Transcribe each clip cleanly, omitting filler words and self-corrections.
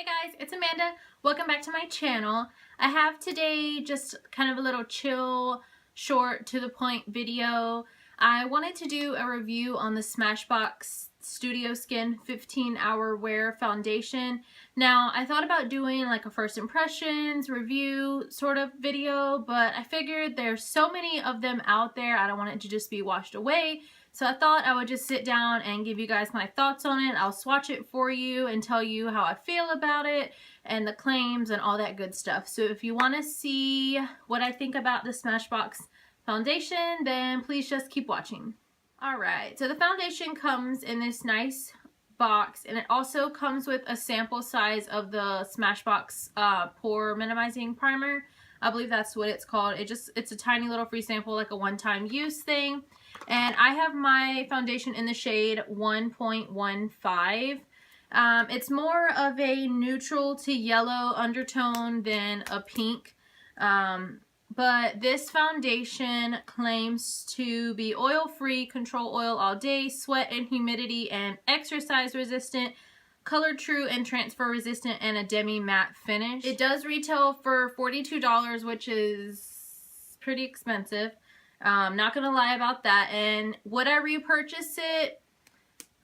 Hi guys, it's Amanda. Welcome back to my channel. I have today just kind of a little chill, short, to the point video. I wanted to do a review on the Smashbox Studio Skin 15-Hour Wear Foundation. Now, I thought about doing like a first impressions review sort of video, but I figured there's so many of them out there, I don't want it to just be washed away. So I thought I would just sit down and give you guys my thoughts on it. I'll swatch it for you and tell you how I feel about it and the claims and all that good stuff. So if you want to see what I think about the Smashbox foundation, then please just keep watching. Alright, so the foundation comes in this nice box, and it also comes with a sample size of the Smashbox pore minimizing primer. I believe that's what it's called. It's a tiny little free sample, like a one-time use thing. And I have my foundation in the shade 1.15. It's more of a neutral to yellow undertone than a pink. But this foundation claims to be oil-free, control oil all day, sweat and humidity, and exercise resistant, color true and transfer resistant, and a demi matte finish. It does retail for $42, which is pretty expensive. Not gonna lie about that. And would I repurchase it?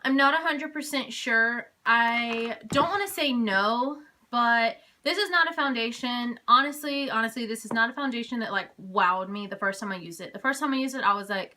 I'm not 100% sure. I don't want to say no, but this is not a foundation. Honestly, this is not a foundation that like wowed me the first time I used it. The first time I used it, I was like,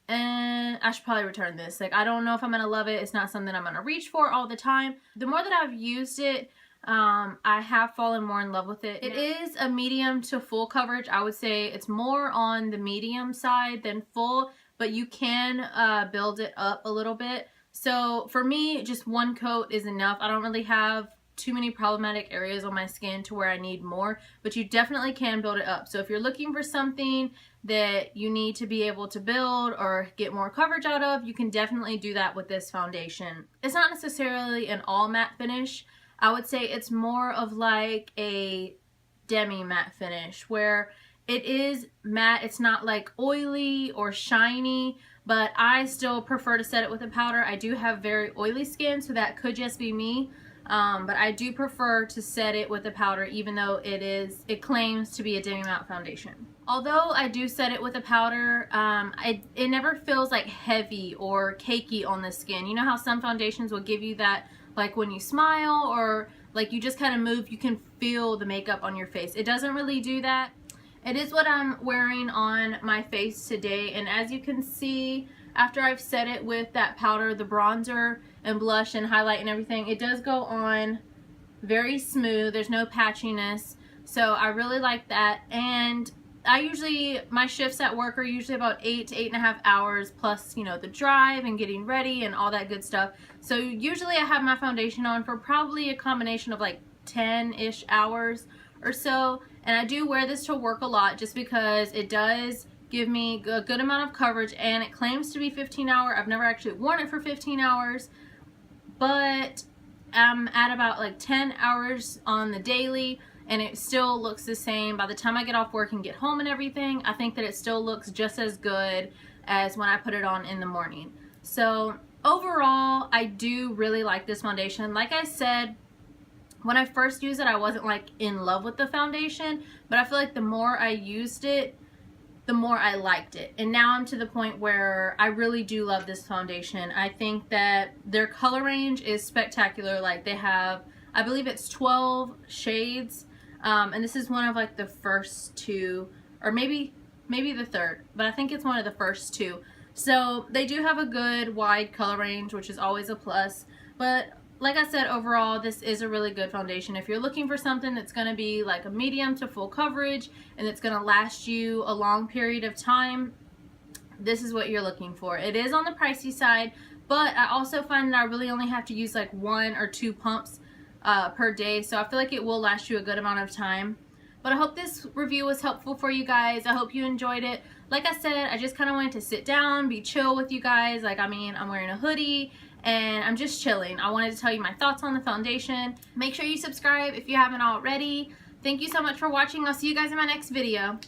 I should probably return this. Like, I don't know if I'm gonna love it. It's not something I'm gonna reach for all the time. The more that I've used it, I have fallen more in love with it. It is a medium to full coverage. I would say it's more on the medium side than full, but you can build it up a little bit. So for me, just one coat is enough. I don't really have too many problematic areas on my skin to where I need more, but you definitely can build it up. So if you're looking for something that you need to be able to build or get more coverage out of, you can definitely do that with this foundation. It's not necessarily an all matte finish. I would say it's more of like a demi matte finish where it is matte. It's not like oily or shiny, but I still prefer to set it with a powder. I do have very oily skin, so that could just be me. But I do prefer to set it with a powder, even though it claims to be a demi matte foundation. Although I do set it with a powder, it never feels like heavy or cakey on the skin. You know how some foundations will give you that, like when you smile or like you just kind of move, you can feel the makeup on your face. It doesn't really do that. It is what I'm wearing on my face today, and as you can see, after I've set it with that powder, the bronzer and blush and highlight and everything, it does go on very smooth. There's no patchiness, so I really like that. And my shifts at work are usually about 8 to 8.5 hours, plus, you know, the drive and getting ready and all that good stuff. So usually I have my foundation on for probably a combination of like 10-ish hours or so. And I do wear this to work a lot just because it does give me a good amount of coverage, and it claims to be 15-hour. I've never actually worn it for 15 hours, but I'm at about like 10 hours on the daily, and it still looks the same. By the time I get off work and get home and everything, I think that it still looks just as good as when I put it on in the morning. So overall, I do really like this foundation. Like I said, when I first used it, I wasn't like in love with the foundation, but I feel like the more I used it, the more I liked it. And now I'm to the point where I really do love this foundation. I think that their color range is spectacular. Like, they have, I believe it's 12 shades, and this is one of like the first two, or maybe the third, but I think it's one of the first two. So they do have a good wide color range, which is always a plus. But like I said, overall, this is a really good foundation. If you're looking for something that's going to be like a medium to full coverage and it's going to last you a long period of time, this is what you're looking for. It is on the pricey side, but I also find that I really only have to use like 1 or 2 pumps per day, so I feel like it will last you a good amount of time. But I hope this review was helpful for you guys. I hope you enjoyed it. Like I said, I just kind of wanted to sit down, be chill with you guys. Like, I mean, I'm wearing a hoodie and I'm just chilling. I wanted to tell you my thoughts on the foundation. Make sure you subscribe if you haven't already. Thank you so much for watching. I'll see you guys in my next video.